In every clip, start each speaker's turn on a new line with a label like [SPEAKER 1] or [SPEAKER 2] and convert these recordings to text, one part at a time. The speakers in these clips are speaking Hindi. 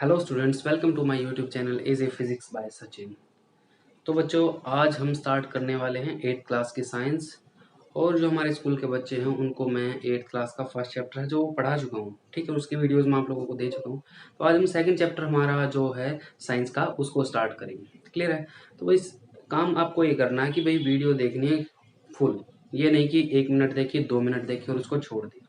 [SPEAKER 1] Hello students, welcome to my YouTube channel as a physics by Sachin. तो बच्चों, आज हम स्टार्ट करने वाले हैं 8th क्लास की साइंस। और जो हमारे स्कूल के बच्चे हैं उनको मैं 8th क्लास का फर्स्ट चैप्टर है जो पढ़ा चुका हूँ, ठीक है। उसकी वीडियोस मैं आप लोगों को दे चुका हूँ। तो आज हम सेकंड चैप्टर हमारा जो है साइंस का उसको स्टार्ट करेंगे। क्लियर है? तो भाई काम आपको ये करना है कि भाई वीडियो देखनी है फुल। ये नहीं कि 1 मिनट देखिए, 2 मिनट देखिए और उसको छोड़ दिए।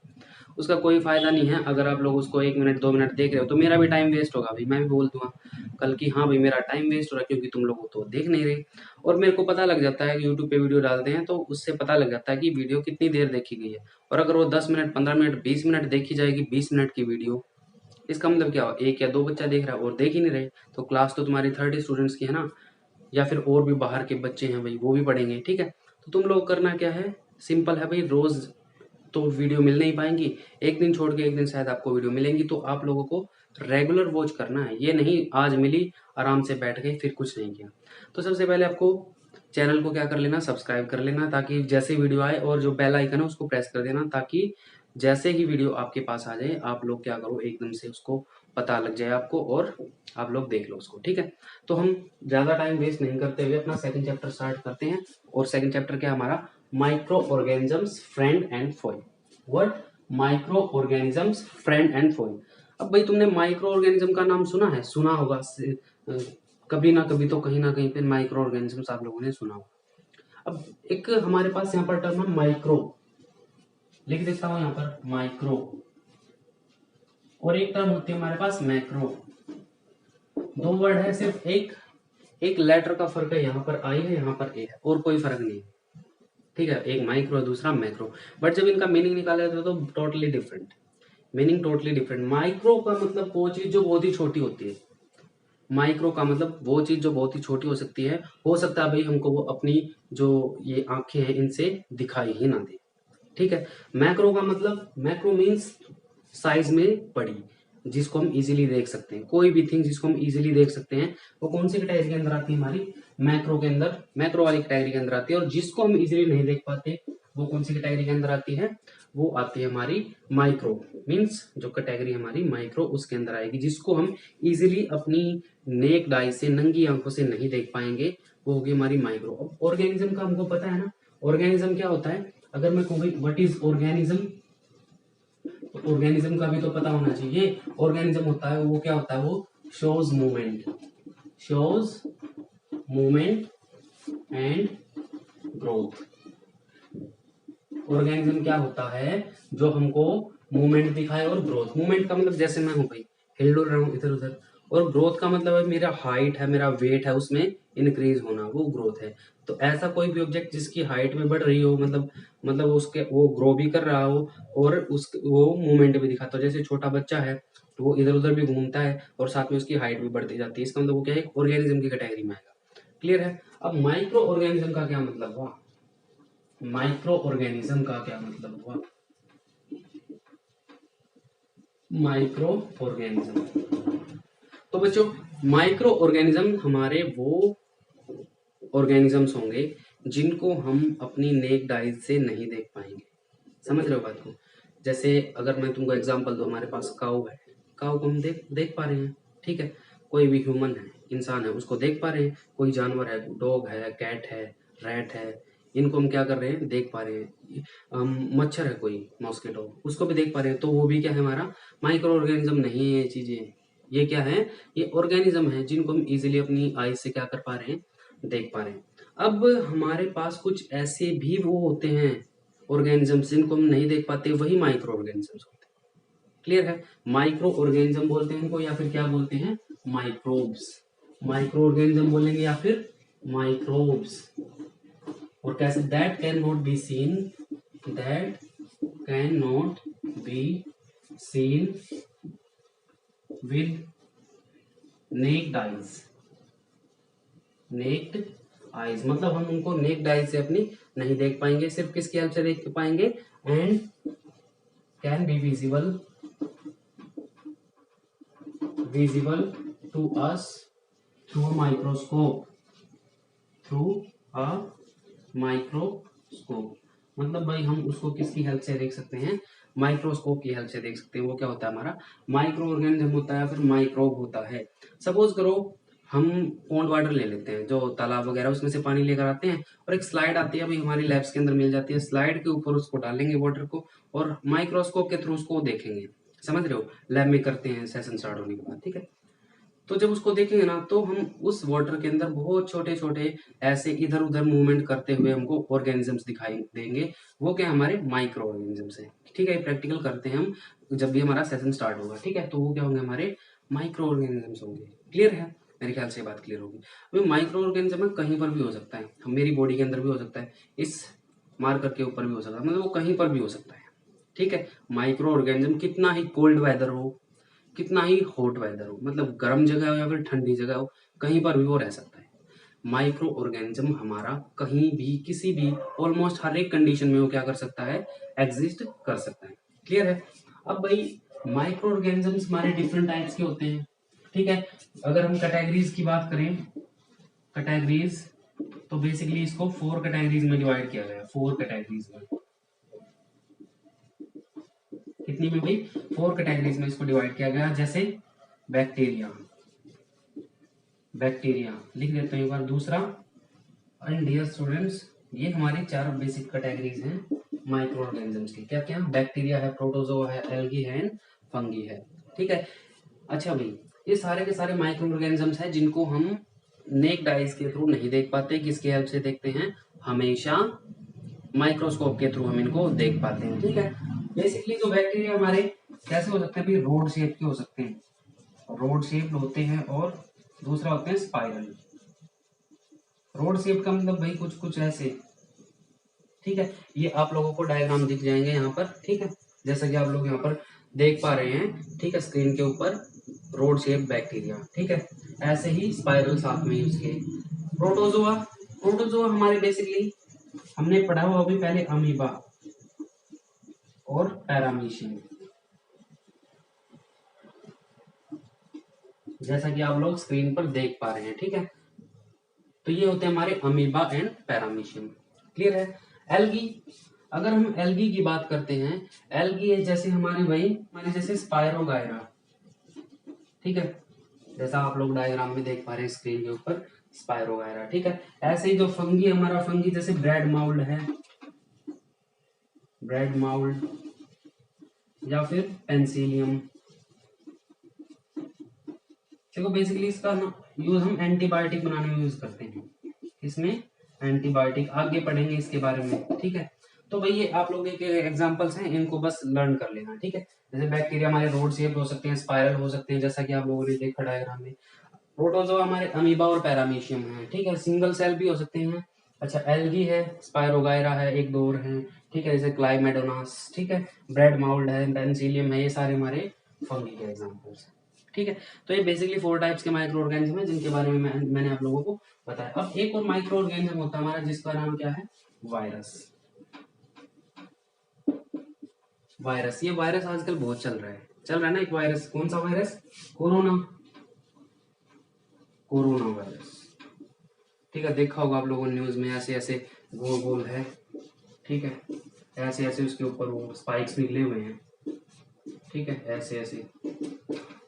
[SPEAKER 1] उसका कोई फ़ायदा नहीं है। अगर आप लोग उसको 1 मिनट 2 मिनट देख रहे हो तो मेरा भी टाइम वेस्ट होगा भाई। मैं भी बोल दूँगा कल कि हाँ भाई, मेरा टाइम वेस्ट हो रहा है क्योंकि तुम लोग तो देख नहीं रहे। और मेरे को पता लग जाता है कि यूट्यूब पे वीडियो डालते हैं तो उससे पता लग जाता है कि वीडियो कितनी देर देखी गई है। और अगर वो 10 मिनट 15 मिनट 20 मिनट देखी जाएगी, 20 मिनट की वीडियो, इसका मतलब क्या हो, 1 या 2 बच्चा देख रहा है और देख ही नहीं रहे, तो क्लास तो तुम्हारी 30 स्टूडेंट्स की है ना। या फिर और भी बाहर के बच्चे हैं भाई, वो भी पढ़ेंगे, ठीक है। तो तुम लोग करना क्या है, सिंपल है भाई। रोज तो वीडियो मिल नहीं पाएंगी, एक दिन छोड़ के एक दिन शायद आपको वीडियो मिलेंगी। तो आप लोगों को रेगुलर वॉच करना है, ये नहीं आज मिली आराम से बैठ गए फिर कुछ नहीं किया। तो सबसे पहले आपको चैनल को क्या कर लेना, सब्सक्राइब कर लेना, ताकि जैसे वीडियो आए, और जो बेल आइकन है उसको प्रेस कर देना, ताकि जैसे ही वीडियो आपके पास आ जाए आप लोग क्या करो, एकदम से उसको पता लग जाए आपको और आप लोग देख लो उसको, ठीक है। तो हम ज्यादा टाइम वेस्ट नहीं करते हुए अपना सेकंड चैप्टर स्टार्ट करते हैं। और सेकंड चैप्टर क्या हमारा, micro organisms friend and Foy. What? Micro organisms friend and Foy. अब भाई तुमने माइक्रो ऑर्गेनिज्म का नाम सुना है, सुना होगा कभी ना कभी तो कहीं ना कहीं पे माइक्रो ऑर्गेनिजम्स आप लोगों ने सुना होगा। अब एक हमारे पास यहाँ पर टर्म है माइक्रो, लिख देता हूं यहाँ पर माइक्रो। और एक टर्म होती है हमारे पास मैक्रो। दो वर्ड है, सिर्फ एक एक लेटर का फर्क है, यहाँ पर आई है यहाँ पर ए है, और कोई फर्क नहीं है, ठीक है। एक माइक्रो है, दूसरा मैक्रो। बट जब इनका मीनिंग निकाला जाता है तो totally different meaning, totally different. Micro का मतलब वो चीज जो बहुत ही छोटी होती है। माइक्रो का मतलब वो चीज जो बहुत ही छोटी हो सकती है। हो सकता है भाई हमको वो अपनी जो ये आंखें हैं इनसे दिखाई ही ना दे, ठीक है। मैक्रो का मतलब, मैक्रो मीन्स साइज में बड़ी, जिसको हम इजीली देख सकते हैं। कोई भी थिंग जिसको हम इजीली देख सकते हैं वो कौन सी कैटेगरी के अंदर आती है, हमारी मैक्रो के अंदर, मैक्रो वाली कैटेगरी के अंदर आती है। और जिसको हम इजीली नहीं देख पाते वो कौन सी कैटेगरी के अंदर आती है, वो आती है हमारी माइक्रो। मीन्स जो कैटेगरी हमारी माइक्रो उसके अंदर आएगी, जिसको हम इजीली अपनी नेक डाई से, नंगी आंखों से नहीं देख पाएंगे, वो होगी हमारी माइक्रो। अब ऑर्गेनिज्म का हमको पता है ना, ऑर्गेनिज्म क्या होता है। अगर मैं कहूँ व्हाट इज ऑर्गेनिज्म, तो ऑर्गेनिज्म का भी तो पता होना चाहिए। ऑर्गेनिज्म होता है वो क्या होता है, वो shows movement, shows movement and growth. Organism क्या होता है, जो हमको मूवमेंट दिखाए और ग्रोथ। मूवमेंट का मतलब जैसे मैं हूं भाई, हिल डुल रहा हूँ इधर उधर। और ग्रोथ का मतलब है मेरा हाइट है, मेरा वेट है, उसमें इंक्रीज होना, वो ग्रोथ है। तो ऐसा कोई भी ऑब्जेक्ट जिसकी हाइट में बढ़ रही हो, मतलब उसके वो ग्रो भी कर रहा हो और उस वो मूवमेंट भी दिखाता हो। जैसे छोटा बच्चा है तो वो इधर उधर भी घूमता है और साथ में उसकी हाइट भी बढ़ती जाती है, इसका मतलब वो क्या है, एक ऑर्गेनिज्म की कैटेगरी में आएगा। क्लियर है? अब माइक्रो ऑर्गेनिज्म का क्या मतलब हुआ, माइक्रो ऑर्गेनिज्म का क्या मतलब हुआ, माइक्रो ऑर्गेनिज्म। तो बच्चों, माइक्रो ऑर्गेनिज्म हमारे वो ऑर्गेनिजम्स होंगे जिनको हम अपनी नेक आइज से नहीं देख पाएंगे। समझ रहे हो बात को? जैसे अगर मैं तुमको एग्जांपल दूं, हमारे पास काऊ है, काऊ को हम देख पा रहे हैं, ठीक है। कोई भी ह्यूमन है, इंसान है, उसको देख पा रहे हैं। कोई जानवर है, डॉग है, कैट है, रैट है, इनको हम क्या कर रहे हैं, देख पा रहे हैं। मच्छर है, कोई मॉस्किटो, उसको भी देख पा रहे हैं। तो वो भी क्या है, हमारा माइक्रो ऑर्गेनिज्म नहीं है ये चीजें। ये क्या है, ये ऑर्गेनिज्म है जिनको हम इजीली अपनी आई से क्या कर पा रहे हैं, देख पा रहे हैं। अब हमारे पास कुछ ऐसे भी वो होते हैं ऑर्गेनिजम्स जिनको हम नहीं देख पाते, वही माइक्रो ऑर्गेनिजम्स होते हैं। क्लियर है? माइक्रो ऑर्गेनिज्म बोलते हैं इनको, या फिर क्या बोलते हैं, माइक्रोब्स। माइक्रो ऑर्गेनिज्म बोलेंगे या फिर माइक्रोब्स। और कैसे, that can not be seen, that can not be seen with necked eyes. Necked eyes मतलब हम उनको नेक्ड आइज से अपनी नहीं देख पाएंगे, सिर्फ किसकी हेल्प से देख पाएंगे, and can be visible to us through a microscope, through a microscope. मतलब भाई हम उसको किसकी हेल्प से देख सकते हैं, माइक्रोस्कोप की हेल्प से देख सकते हैं। वो क्या होता है, हमारा माइक्रो ऑर्गेनिज्म होता है या फिर माइक्रोब होता है। सपोज करो हम पॉन्ड वाटर ले लेते हैं, जो तालाब वगैरह उसमें से पानी लेकर आते हैं, और एक स्लाइड आती है, अभी हमारी लैब्स के अंदर मिल जाती है, स्लाइड के ऊपर उसको डालेंगे वाटर को, और माइक्रोस्कोप के थ्रू उसको देखेंगे। समझ रहे हो, लैब में करते हैं सेशन स्टार्ट होने के बाद, ठीक है। तो जब उसको देखेंगे ना, तो हम उस वाटर के अंदर बहुत छोटे छोटे ऐसे इधर उधर मूवमेंट करते हुए हमको ऑर्गेनिजम्स दिखाई देंगे। वो क्या, हमारे माइक्रो ऑर्गेनिजम्स है, ठीक है। प्रैक्टिकल करते हैं हम जब भी हमारा सेशन स्टार्ट होगा, ठीक है। तो वो क्या होंगे, हमारे माइक्रो ऑर्गेनिजम्स होंगे। क्लियर है, मेरे ख्याल से ये बात क्लियर होगी। अभी माइक्रो ऑर्गेनिज्म कहीं पर भी हो सकता है, मेरी बॉडी के अंदर भी हो सकता है, इस मार्कर के ऊपर भी हो सकता है, मतलब वो कहीं पर भी हो सकता है, ठीक है। माइक्रो ऑर्गेनिज्म कितना ही कोल्ड वेदर हो, कितना ही हॉट वेदर हो, मतलब गर्म जगह हो या फिर ठंडी जगह हो, कहीं पर भी वो रह सकता है। माइक्रो ऑर्गेनिज्म हमारा कहीं भी किसी भी ऑलमोस्ट हर एक कंडीशन में वो क्या कर सकता है, एग्जिस्ट कर सकता है। क्लियर है। अब भाई माइक्रो ऑर्गेनिजम्स हमारे डिफरेंट टाइप्स के होते हैं, ठीक है। अगर हम कैटेगरीज की बात करें, कैटेगरीज, तो बेसिकली इसको 4 कैटेगरीज में डिवाइड किया गया है, 4 कैटेगरीज में। कितनी में भाई, 4 कैटेगरीज में इसको डिवाइड किया गया। जैसे बैक्टीरिया, बैक्टीरिया लिख देते हैं एक बार। दूसरा, एंड डियर स्टूडेंट्स, ये हमारी 4 बेसिक कैटेगरीज हैं माइक्रो ऑर्गेनिजम्स की। क्या क्या, बैक्टीरिया है, प्रोटोजोआ है, एल्गी है, फंगी है, ठीक है। अच्छा भाई, ये सारे के सारे माइक्रो ऑर्गेनिजम्स हैं जिनको हम नेक्ड आइज के थ्रू नहीं देख पाते। किसकी हेल्प से देखते हैं, हमेशा माइक्रोस्कोप के थ्रू हम इनको देख पाते हैं, ठीक है। बेसिकली जो बैक्टीरिया हमारे कैसे हो सकते हैं, भाई रोड शेप के हो सकते हैं, रोड शेप होते हैं, और दूसरा होते हैं स्पाइरल। रोड शेप का मतलब भाई कुछ कुछ ऐसे, ठीक है। ये आप लोगों को डायग्राम दिख जाएंगे यहाँ पर, ठीक है, जैसा कि आप लोग यहाँ पर देख पा रहे हैं, ठीक है, स्क्रीन के ऊपर रोड शेप बैक्टीरिया, ठीक है। ऐसे ही स्पाइरल साथ में ही उसके। प्रोटोजोआ, प्रोटोजोआ हमारे बेसिकली हमने पढ़ा हुआ अभी पहले अमीबा और पैरामीशियम, जैसा कि आप लोग स्क्रीन पर देख पा रहे हैं, ठीक है। तो ये होते हैं हमारे अमीबा एंड पैरामीशियम। क्लियर है। एल्गी, अगर हम एल्गी की बात करते हैं, एल्गी जैसे हमारे भाई, हमारे जैसे स्पायरोगायरा, ठीक है, जैसा आप लोग डायग्राम में देख पा रहे हैं स्क्रीन के ऊपर, स्पायरोगायरा, ठीक है। ऐसे ही जो फंगी, हमारा फंगी जैसे ब्रेड माउल्ड है, ब्रेड माउल्ड, या फिर पेंसिलियम। देखो बेसिकली इसका यूज हम एंटीबायोटिक बनाने में यूज करते हैं। इसमें एंटीबायोटिक आगे पढ़ेंगे इसके बारे में, ठीक है। तो भाई ये आप लोगों के एग्जांपल्स हैं, इनको बस लर्न कर लेना, ठीक है। जैसे बैक्टीरिया हमारे रोड शेप हो सकते हैं, स्पाइरल हो सकते हैं, जैसा कि आप लोगों ने देखा डायग्राम में। प्रोटोजोआ हमारे अमीबा और पैरामीशियम है, ठीक है, सिंगल सेल भी हो सकते हैं। अच्छा, एल्गी है, स्पायरोगायरा है, एक दो और हैं, ठीक है, जैसे क्लाइमेडोनास, ठीक है, ब्रेड माउल्ड है, पेंसिलियम है, ये सारे हमारे फंगी के एग्जांपल्स हैं, ठीक है। तो ये बेसिकली 4 टाइप्स के माइक्रो ऑर्गेनिज्म है जिनके बारे में मैंने आप लोगों को बताया। अब एक और माइक्रो ऑर्गेनिज्म होता है हमारा, जिसका नाम क्या है, वायरस। वायरस, ये वायरस आजकल बहुत चल रहा है, चल रहा है ना एक वायरस। कौन सा वायरस, कोरोना, कोरोना वायरस, ठीक है। देखा होगा आप लोगों ने न्यूज में, ऐसे ऐसे गोल गोल है, ठीक है, ऐसे ऐसे उसके ऊपर वो स्पाइक्स निकले हुए हैं, ठीक है, ऐसे ऐसे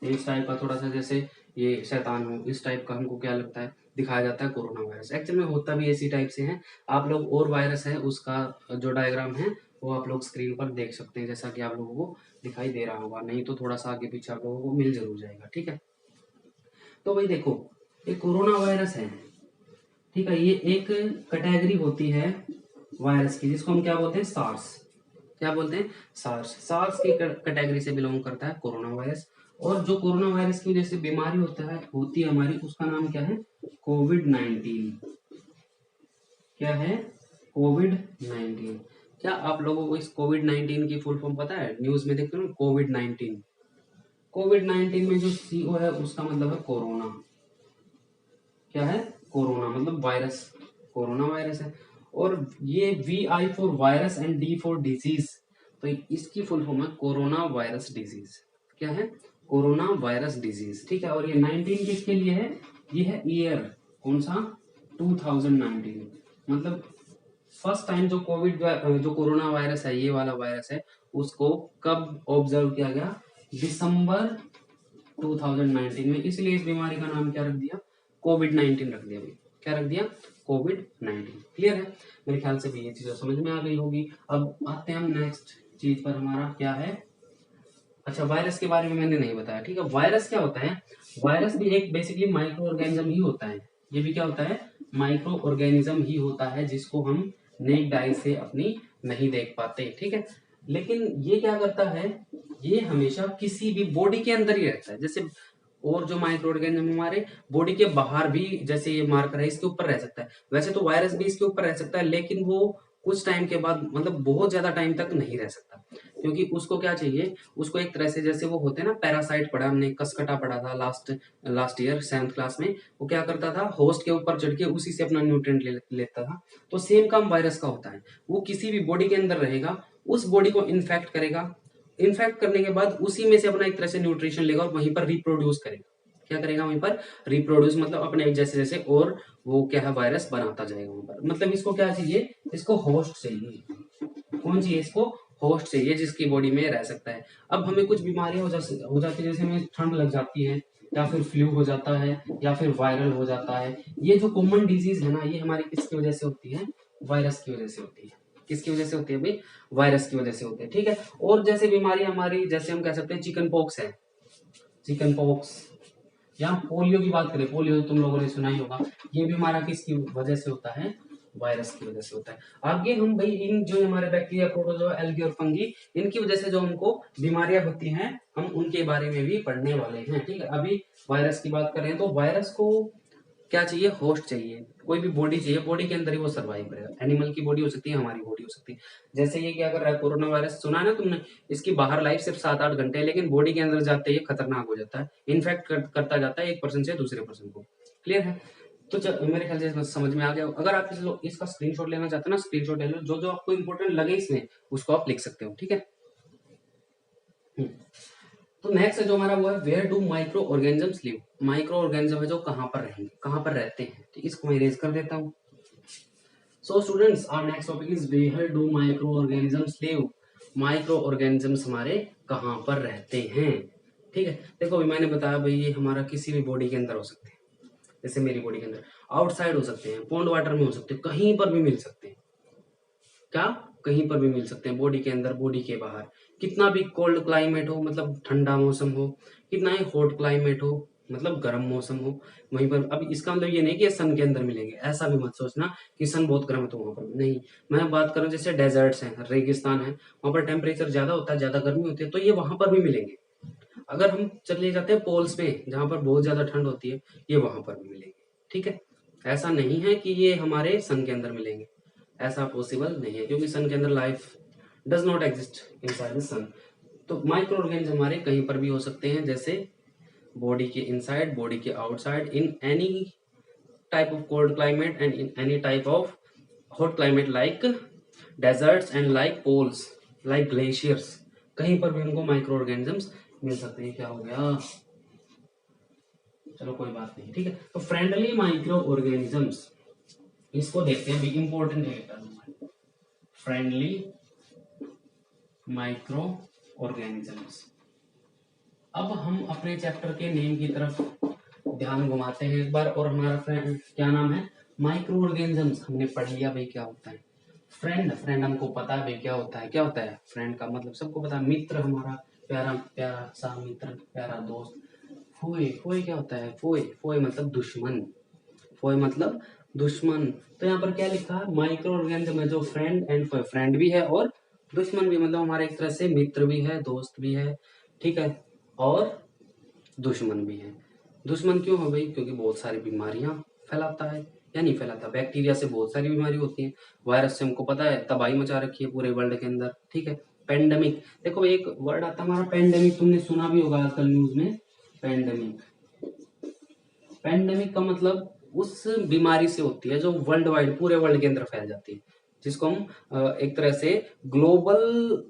[SPEAKER 1] इस टाइप का, थोड़ा सा जैसे ये शैतान हो, इस टाइप का हमको क्या लगता है, दिखाया जाता है कोरोना वायरस। एक्चुअल में होता भी इसी टाइप से है। आप लोग और वायरस है उसका जो डायग्राम है वो आप लोग स्क्रीन पर देख सकते हैं, जैसा कि आप लोगों को दिखाई दे रहा होगा, नहीं तो थोड़ा सा आगे पीछे आप लोगों को मिल जरूर जाएगा, ठीक है। तो भाई देखो, ये कोरोना वायरस है, ठीक है, ये एक कैटेगरी होती है वायरस की, जिसको हम क्या बोलते हैं, सार्स। क्या बोलते हैं, सार्स। सार्स की कैटेगरी से बिलोंग करता है कोरोना वायरस। और जो कोरोना वायरस की वजह से बीमारी होती है हमारी, उसका नाम क्या है, कोविड-19। क्या है, कोविड-19। क्या आप लोगों को इस कोविड-19 की फुल फॉर्म पता है, न्यूज में देखते हो ना, कोविड-19। कोविड-19 में जो सीओ है उसका मतलब है कोरोना। क्या है, कोरोना मतलब वायरस, कोरोना वायरस है। और ये VI for virus and D for disease, तो इसकी फुल फॉर्म है कोरोना वायरस डिजीज। क्या है, कोरोना वायरस डिजीज, ठीक है। और ये 19 किसके लिए है, ये है ईयर, कौन सा, 2019, मतलब फर्स्ट टाइम जो कोरोना वायरस है, ये वाला वायरस है, उसको कब ऑब्जर्व किया गया? दिसंबर 2019 में। इसलिए इस बीमारी का नाम क्या रख दिया? कोविड-19 रख दिया भाई। क्या रख दिया? कोविड-19। क्लियर है? मेरे ख्याल से भी ये चीज समझ में आ गई होगी। अब आते हैं हम नेक्स्ट चीज पर, हमारा क्या है? अच्छा, वायरस के बारे में मैंने नहीं बताया, ठीक है। वायरस क्या होता है? वायरस भी एक बेसिकली माइक्रो ऑर्गेनिज्म ही होता है। ये भी क्या होता है? माइक्रो ऑर्गेनिज्म ही होता है, जिसको हम नेक्ड आई से अपनी नहीं देख पाते, ठीक है। लेकिन ये क्या करता है? ये हमेशा किसी भी बॉडी के अंदर ही रहता है। जैसे और जो माइक्रो ऑर्गेनिज्म हमारे बॉडी के बाहर भी, जैसे ये मार्कर है, इसके ऊपर रह सकता है। वैसे तो वायरस भी इसके ऊपर रह सकता है, लेकिन वो कुछ टाइम के बाद, मतलब बहुत ज्यादा टाइम तक नहीं रह सकता, क्योंकि उसको क्या चाहिए? उसको एक तरह से, जैसे वो होते हैं ना, पैरासाइट पढ़ा हमने, कसकटा पढ़ा था लास्ट ईयर 7th क्लास में। वो क्या करता था? होस्ट के ऊपर चढ़ के उसी से अपना न्यूट्रिएंट लेता था। तो सेम काम वायरस का होता है। वो किसी भी बॉडी के अंदर रहेगा, उस बॉडी को इन्फेक्ट करेगा, इन्फेक्ट करने के बाद उसी में से अपना एक तरह से न्यूट्रिशन लेगा और वहीं पर रिप्रोड्यूस करेगा। क्या करेगा? वहीं पर रिप्रोड्यूस, मतलब अपने जैसे जैसे, और वो क्या है? वायरस बनाता जाएगा वहां पर। मतलब इसको क्या चाहिए? इसको होस्ट चाहिए। कौन चाहिए इसको? होस्ट चाहिए, जिसकी बॉडी में रह सकता है। अब हमें कुछ बीमारियां हो जाती है, जैसे हमें ठंड लग जाती है, या फिर फ्लू हो जाता है, या फिर वायरल हो जाता है। ये जो कॉमन डिजीज है ना, ये हमारी किसकी वजह से होती है? वायरस की वजह से होती है। किसकी वजह से होती है भाई? वायरस की वजह से होती है, ठीक है। और जैसे बीमारी हमारी, जैसे हम कह सकते हैं चिकन पॉक्स है, चिकन पॉक्स, या पोलियो की बात करें, पोलियो तुम लोगों ने सुना ही होगा। ये भी हमारा किसकी वजह से होता है? वायरस की वजह से होता है। आगे हम भाई इन जो हमारे बैक्टीरिया, प्रोटोजोआ, एल्गी और फंगी, इनकी वजह से जो हमको बीमारियां होती हैं, हम उनके बारे में भी पढ़ने वाले हैं, ठीक है। अभी वायरस की बात कर रहे हैं, तो वायरस को क्या चाहिए? होस्ट चाहिए, कोई भी बॉडी चाहिए, बॉडी के अंदर ही वो सर्वाइव करेगा। एनिमल की बॉडी हो सकती है, हमारी बॉडी हो सकती है। जैसे ये क्या कर रहा है? कोरोना वायरस सुना है ना तुमने? इसकी बाहर लाइफ सिर्फ 7-8 घंटे है, लेकिन बॉडी के अंदर जाते ही खतरनाक हो जाता है, इन्फेक्ट करता जाता है एक पर्सन से दूसरे पर्सन को। क्लियर है? तो मेरे ख्याल से समझ में आ गया। अगर आप इसका स्क्रीनशॉट लेना चाहते हैं ना, स्क्रीनशॉट ले लो, जो जो आपको इंपॉर्टेंट लगे इसमें, उसको आप लिख सकते हो, ठीक है। तो नेक्स्ट जो हमारा वो है, where do micro organisms live. Micro organism है जो कहाँ पर रहेंगे, कहाँ पर रहते हैं, ठीक। इसको मैं इरेज कर देता हूँ। So students, our next topic is where do micro organisms live. Micro organisms हमारे कहाँ पर रहते हैं, ठीक है। देखो अभी मैंने बताया भाई, ये हमारा किसी भी बॉडी के अंदर हो सकते हैं, जैसे मेरी बॉडी के अंदर। आउटसाइड हो सकते हैं, पॉन्ड वाटर में हो सकते हैं, कहीं पर भी मिल सकते हैं। क्या? कहीं पर भी मिल सकते हैं, बॉडी के अंदर, बॉडी के बाहर। कितना भी कोल्ड क्लाइमेट हो, मतलब ठंडा मौसम हो, कितना ही हॉट क्लाइमेट हो, मतलब गर्म मौसम हो, वहीं पर। अब इसका मतलब ये नहीं कि सन के अंदर मिलेंगे, ऐसा भी मत सोचना कि सन बहुत गर्म है तो वहां पर नहीं। मैं बात करूं जैसे डेजर्ट्स हैं, रेगिस्तान है, वहां पर टेम्परेचर ज्यादा होता है, ज्यादा गर्मी होती है, तो ये वहां पर भी मिलेंगे। अगर हम चले जाते हैं पोल्स पे, जहां पर बहुत ज्यादा ठंड होती है, ये वहां पर भी मिलेंगे, ठीक है। ऐसा नहीं है कि ये हमारे सन के अंदर मिलेंगे, ऐसा पॉसिबल नहीं है, क्योंकि सन के अंदर life does not exist inside the sun. तो माइक्रो ऑर्गेनिज्म हमारे कहीं पर भी हो सकते हैं, जैसे बॉडी के इनसाइड, बॉडी के outside, in any type of cold climate and in any type of hot climate, like deserts and like poles, like glaciers. कहीं पर भी हमको माइक्रो ऑर्गेनिजम्स मिल सकते हैं। क्या हो गया? चलो कोई बात नहीं, ठीक है। तो फ्रेंडली माइक्रो ऑर्गेनिजम्स, इसको देखते हैं भी, इंपॉर्टेंट है। Friendly micro organisms. अब हम अपने चैप्टर के नेम की तरफ ध्यान घुमाते हैं एक बार, और हमारा फ्रेंड क्या नाम है? Micro organisms. हमने पढ़ लिया भाई क्या होता है फ्रेंड। फ्रेंड हमको पता है भाई क्या होता है। क्या होता है फ्रेंड का मतलब? सबको पता है, मित्र, हमारा प्यारा प्यारा सा मित्र, प्यारा दोस्त। फोए, फोए क्या होता है? फोए, फोए मतलब दुश्मन, फोए मतलब दुश्मन। तो यहाँ पर क्या लिखा है? माइक्रो ऑर्गेनिज्म है जो फ्रेंड एंड फोए, फ्रेंड भी है और दुश्मन भी, मतलब हमारे एक तरह से मित्र भी है, दोस्त भी है, ठीक है, और दुश्मन भी है। दुश्मन क्यों है भाई? क्योंकि बहुत सारी बीमारियां फैलाता है, या नहीं फैलाता? बैक्टीरिया से बहुत सारी बीमारी होती है, वायरस से हमको पता है तबाही मचा रखी है पूरे वर्ल्ड के अंदर, ठीक है। पेंडेमिक, देखो एक वर्ड आता है हमारा पेंडेमिक, तुमने सुना भी होगा आजकल न्यूज में। पेंडेमिक, पेंडेमिक का मतलब उस बीमारी से होती है जो वर्ल्ड वाइड, पूरे वर्ल्ड के अंदर फैल जाती है, जिसको हम एक तरह से ग्लोबल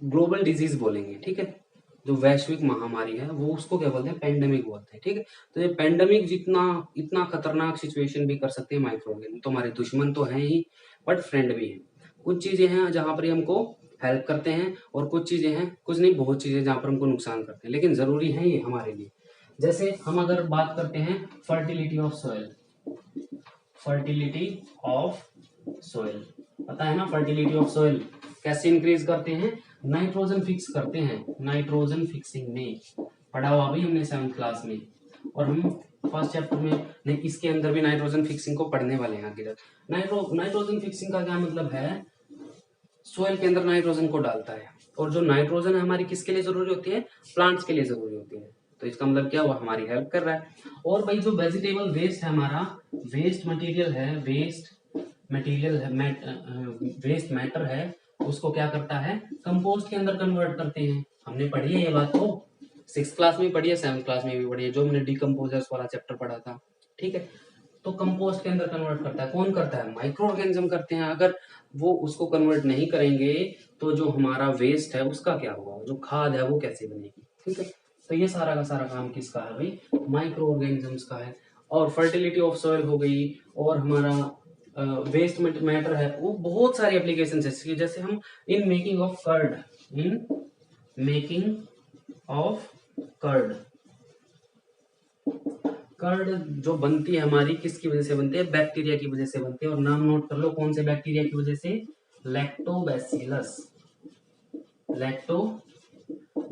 [SPEAKER 1] ग्लोबल डिजीज बोलेंगे, ठीक है। जो वैश्विक महामारी है वो, उसको क्या बोलते हैं? पेंडेमिक बोलते हैं, ठीक है। तो ये पेंडेमिक जितना, इतना खतरनाक सिचुएशन भी कर सकते हैं माइक्रो ऑर्गेनिज्म। तो हमारे दुश्मन तो हैं ही, बट फ्रेंड भी हैं। कुछ चीजें हैं जहां पर हमको हेल्प करते हैं, और कुछ चीजें हैं, कुछ नहीं बहुत चीजें जहाँ पर हमको नुकसान करते हैं, लेकिन जरूरी है ये हमारे लिए। जैसे हम अगर बात करते हैं fertility of soil, fertility of soil, पता है ना फर्टिलिटी ऑफ सॉइल कैसे इंक्रीज करते हैं, नाइट्रोजन फिक्स करते हैं, नाइट्रोजन फिक्सिंग में पढ़ा हुआ अभी हमने 7th क्लास में, और हम फर्स्ट चैप्टर में नहीं, इसके अंदर भी नाइट्रोजन फिक्सिंग को पढ़ने वाले हैं आगे तक। नाइट्रोजन फिक्सिंग का क्या मतलब है, सोइल के अंदर नाइट्रोजन को डालता है, और जो नाइट्रोजन है हमारी किसके लिए जरूरी होती है, प्लांट्स के लिए जरूरी होती है। तो इसका मतलब क्या हुआ, हमारी हेल्प कर रहा है। और भाई जो वेजिटेबल वेस्ट है हमारा, वेस्ट मटेरियल है, वेस्ट मटेरियल है, वेस्ट मैटर है, उसको क्या करता है, कंपोस्ट के अंदर कन्वर्ट करते हैं। हमने पढ़ी है ये बात, तो 6th क्लास में पढ़ी है, 7th क्लास में भी पढ़ी है, जो हमने डिकम्पोजर्स वाला चैप्टर पढ़ा था, ठीक है। तो कंपोस्ट के अंदर कन्वर्ट करता है, कौन करता है, माइक्रो ऑर्गेनिज्म करते हैं। अगर वो उसको कन्वर्ट नहीं करेंगे तो जो हमारा वेस्ट है उसका क्या होगा, जो खाद है वो कैसे बनेगी, ठीक है। तो ये सारा का सारा काम किसका है भाई, माइक्रो ऑर्गेनिजम्स का है। और फर्टिलिटी ऑफ सॉइल हो गई, और हमारा वेस्ट मैटर है, वो बहुत सारी एप्लीकेशन है, जैसे हम in making of curd, in making of curd, curd जो बनती है हमारी किसकी वजह से बनती है, बैक्टीरिया की वजह से बनती है। और नाम नोट कर लो कौन से बैक्टीरिया की वजह से, लैक्टोबैसिलस, लैक्टोबैसिलस।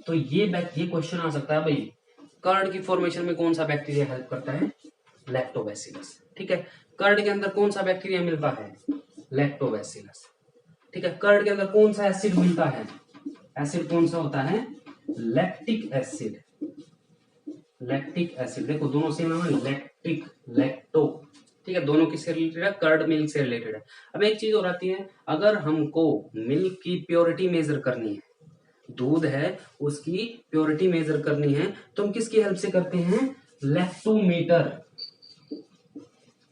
[SPEAKER 1] तो ये क्वेश्चन आ सकता है भाई, कर्ड की फॉर्मेशन में कौन सा बैक्टीरिया हेल्प करता है, लैक्टोबैसिलस, ठीक है। कर्ड के अंदर कौन सा बैक्टीरिया मिलता है, लैक्टोबैसिलस, ठीक है। कर्ड के अंदर कौन सा एसिड मिलता है, एसिड कौन सा होता है, लैक्टिक एसिड, लैक्टिक एसिड। देखो दोनों सेम है, लैक्टिक, लैक्टो, ठीक है, दोनों किससे रिलेटेड है, कर्ड मिल्क से रिलेटेड है। अब एक चीज और आती है, अगर हमको मिल्क की प्योरिटी मेजर करनी है, दूध है उसकी प्योरिटी मेजर करनी है, तो हम किसकी हेल्प से करते हैं, lactometer,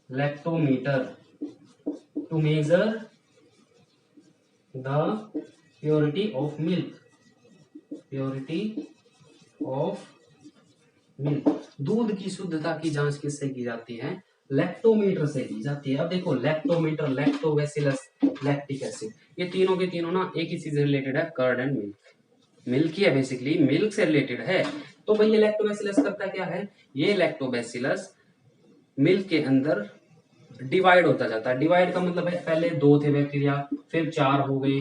[SPEAKER 1] lactometer to measure the purity of milk, purity of milk. दूध की शुद्धता की जांच किससे की जाती है, लैक्टोमीटर से की जाती है। अब देखो लैक्टोमीटर, लैक्टोबैसिलस, लैक्टिक एसिड, ये तीनों के तीनों ना एक ही चीज से रिलेटेड है, कर्ड एंड मिल्क, मिल्क ही है बेसिकली, मिल्क से रिलेटेड है। तो भाई ये लैक्टोबैसिलस करता क्या है, ये लैक्टोबैसिलस मिल्क के अंदर डिवाइड होता जाता है। डिवाइड का मतलब है पहले 2 थे बैक्टीरिया, फिर 4 हो गए,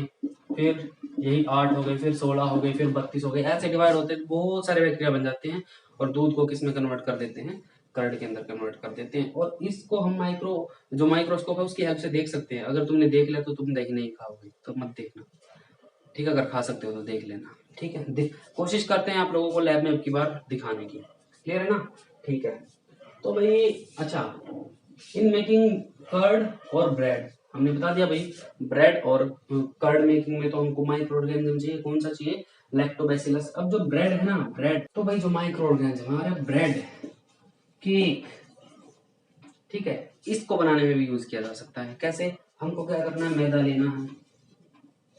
[SPEAKER 1] फिर यही 8 हो गए, फिर 16 हो गए, फिर 32 हो गए, ऐसे डिवाइड होते हैं, बहुत सारे बैक्टीरिया बन जाते हैं, और दूध को किस में कन्वर्ट कर देते हैं, कर्ड के अंदर कन्वर्ट कर देते हैं। और इसको हम जो माइक्रोस्कोप है उसकी हेल्प से देख सकते हैं। अगर तुमने देख लिया तो तुम देख नहीं खाओगे, तो मत देखना, ठीक है। अगर खा सकते हो तो देख लेना, ठीक है। कोशिश करते हैं आप लोगों को लैब में अब की बार दिखाने की, क्लियर है ना, ठीक है। तो भाई अच्छा, इन मेकिंग कर्ड और ब्रेड हमने बता दिया भाई, ब्रेड और कर्ड मेकिंग में तो हमको माइक्रो ऑर्गेनिज्म चाहिए, कौन सा चाहिए, लैक्टोबैसिलस। अब जो ब्रेड है ना, ब्रेड, तो भाई जो माइक्रो ऑर्गेनिज्म हमारा ब्रेड, केक, ठीक है, इसको बनाने में भी यूज किया जा सकता है। कैसे, हमको क्या करना है, मैदा लेना है,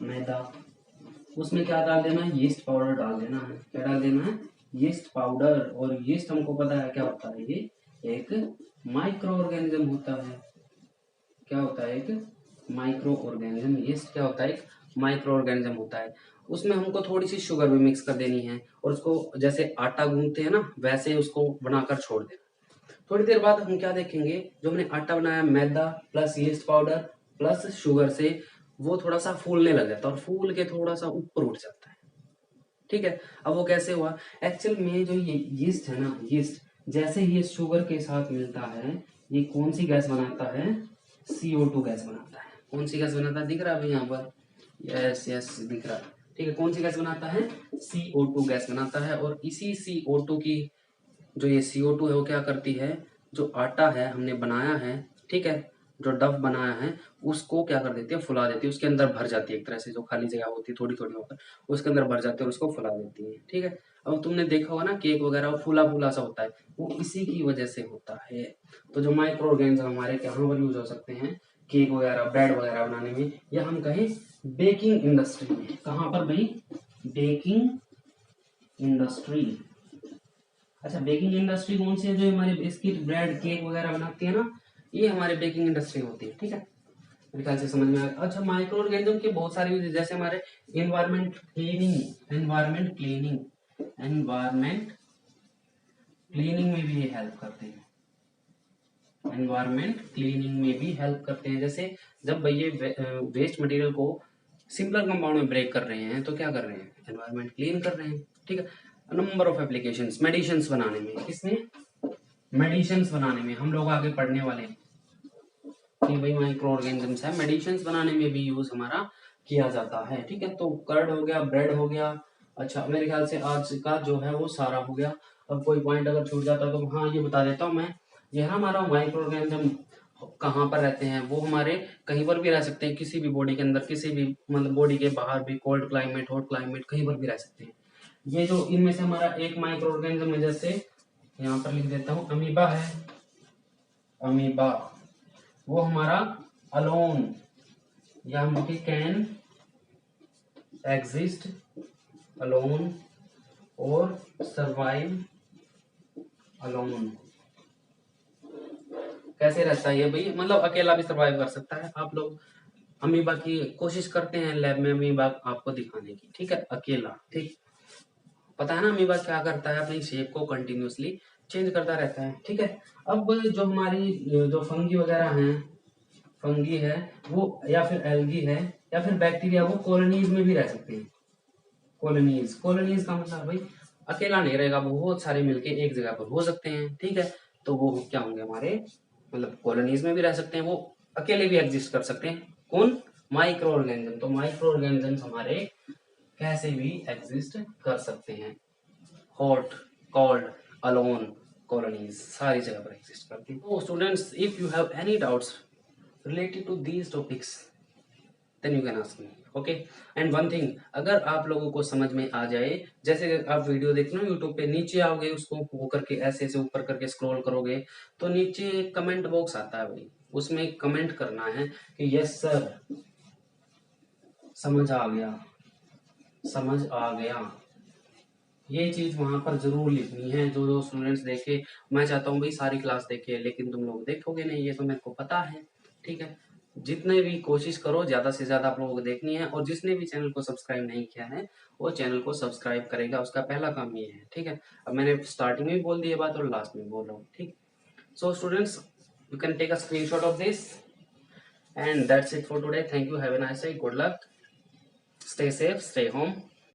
[SPEAKER 1] मैदा, उसमें क्या डाल देना है, यीस्ट पाउडर डाल देना है। क्या डाल देना है, यीस्ट पाउडर। और यीस्ट हमको पता है क्या होता है, ये एक माइक्रो ऑर्गेनिज्म होता है। क्या होता है, एक माइक्रो ऑर्गेनिज्म। यीस्ट क्या होता है, एक माइक्रो ऑर्गेनिज्म होता है। उसमें हमको थोड़ी सी शुगर भी मिक्स कर देनी है, और उसको जैसे आटा गूंथते हैं ना, वैसे उसको बनाकर छोड़ देना। थोड़ी देर बाद हम क्या देखेंगे, जो हमने आटा बनाया, मैदा plus yeast powder plus sugar से, वो थोड़ा सा फूलने लग जाता है, और फूल के थोड़ा सा ऊपर उठ जाता है, ठीक है। अब वो कैसे हुआ, एक्चुअल में जो ये यीस्ट है ना, यीस्ट जैसे ये शुगर के साथ मिलता है, ये कौन सी गैस बनाता है, CO2 गैस बनाता है। कौन सी गैस बनाता है, दिख रहा है अभी यहाँ पर, यस यस दिख रहा है, ठीक है। कौन सी गैस बनाता है, CO2 गैस बनाता है। और इसी CO2 की, जो ये CO2 है वो क्या करती है, जो आटा है हमने बनाया है, ठीक है, जो डफ बनाया है, उसको क्या कर देती है, फुला देती है, उसके अंदर भर जाती है, एक तरह से जो खाली जगह होती है थोड़ी थोड़ी होकर उसके अंदर भर जाती है, और उसको फुला देती है, ठीक है। अब तुमने देखा होगा ना केक वगैरह, वो फूला फूला सा होता है, वो इसी की वजह से होता है। तो जो माइक्रो ऑर्गेनिज्म हमारे कहाँ पर यूज हो सकते हैं, केक वगैरह, ब्रेड वगैरह बनाने में, या हम कहें बेकिंग इंडस्ट्री में। कहाँ पर भाई, बेकिंग इंडस्ट्री। अच्छा, बेकिंग इंडस्ट्री कौन सी है, जो हमारे बिस्किट, ब्रेड, केक वगैरह बनाती है ना, ये हमारे बेकिंग इंडस्ट्री होती है, ठीक है। मेरे ख्याल से समझ में आया। अच्छा, माइक्रो ऑर्गेनिज्म के बहुत सारे यूज, जैसे हमारे एनवायरमेंट क्लीनिंग, एनवायरमेंट क्लीनिंग में भी ये हेल्प करते हैं। एनवायरमेंट क्लीनिंग में भी हेल्प करते हैं। जैसे जब ये वेस्ट मटेरियल को सिंपलर कंपाउंड में ब्रेक कर रहे हैं तो क्या कर रहे हैं, एनवायरमेंट क्लीन कर रहे हैं। ठीक है। नंबर ऑफ एप्लीकेशंस मेडिसिन्स बनाने में, किसमें, मेडिसिन्स बनाने में। हम लोग आगे पढ़ने वाले हैं कि भाई माइक्रो ऑर्गेनिजम्स है, मेडिसिन्स बनाने में भी यूज हमारा किया जाता है। ठीक है। तो कर्ड हो गया, ब्रेड हो गया। अच्छा, मेरे ख्याल से आज का जो है वो सारा हो गया। अब कोई पॉइंट अगर छूट जाता तो हाँ ये बता देता हूँ मैं। यह हमारा माइक्रो ऑर्गेनिज्म कहाँ पर रहते हैं, वो हमारे कहीं पर भी रह सकते हैं, किसी भी बॉडी के अंदर, किसी भी मतलब बॉडी के बाहर भी, कोल्ड क्लाइमेट, हॉट क्लाइमेट, कहीं पर भी रह सकते हैं। ये जो इनमें से हमारा एक माइक्रो ऑर्गेनिज्म है, जैसे यहाँ पर लिख देता हूँ अमीबा है, अमीबा, वो हमारा अलोन या हम कैन एग्जिस्ट अलोन और सरवाइव अलोन। कैसे रहता है ये भाई, मतलब अकेला भी सरवाइव कर सकता है। आप लोग अमीबा की कोशिश करते हैं लैब में अमीबा आपको दिखाने की। ठीक है, अकेला। ठीक, पता है ना अमीबा क्या करता है, अपनी शेप को कंटिन्यूअसली चेंज करता रहता है। ठीक है। अब जो हमारी जो फंगी वगैरह हैं, फंगी है वो, या फिर एल्गी है, या फिर बैक्टीरिया, वो कॉलोनीज में भी रह सकते हैं। कॉलोनीज, कॉलोनीज का मतलब भाई अकेला नहीं रहेगा, वो बहुत सारे मिलके एक जगह पर हो सकते हैं। ठीक है। तो वो क्या होंगे हमारे, मतलब कॉलोनीज में भी रह सकते हैं, वो अकेले भी एग्जिस्ट कर सकते हैं। कौन, माइक्रो ऑर्गेनिज्म। तो माइक्रो ऑर्गेनिज्म हमारे कैसे भी एग्जिस्ट कर सकते हैं, हॉट, कोल्ड, अलोन, कॉलोनीज, सारी जगह पर एग्जिस्ट करती हैं। तो students, if you have any doubts related to these topics then you can ask me, okay? and one thing, अगर आप लोगों को समझ में आ जाए, जैसे आप वीडियो देखते हो यूट्यूब पे, नीचे आओगे, उसको वो करके ऐसे ऐसे ऊपर करके स्क्रॉल करोगे तो नीचे कमेंट बॉक्स आता है भाई, उसमें कमेंट करना है कि यस सर, समझ आ गया, समझ आ गया। ये चीज वहां पर जरूर लिखनी है। जो जो स्टूडेंट्स देखे, मैं चाहता हूँ भाई सारी क्लास देखे, लेकिन तुम लोग देखोगे नहीं, ये तो मेरे को पता है। ठीक है। जितने भी कोशिश करो ज्यादा से ज्यादा आप लोगों को देखनी है, और जिसने भी चैनल को सब्सक्राइब नहीं किया है वो चैनल को सब्सक्राइब करेगा, उसका पहला काम ये है। ठीक है। अब मैंने स्टार्टिंग में भी बोल दी ये बात और लास्ट में बोल रहा हूँ। ठीक। So students, you can take a screenshot of this and that's it for today. Thank you, have a nice day, good luck, stay safe, stay home.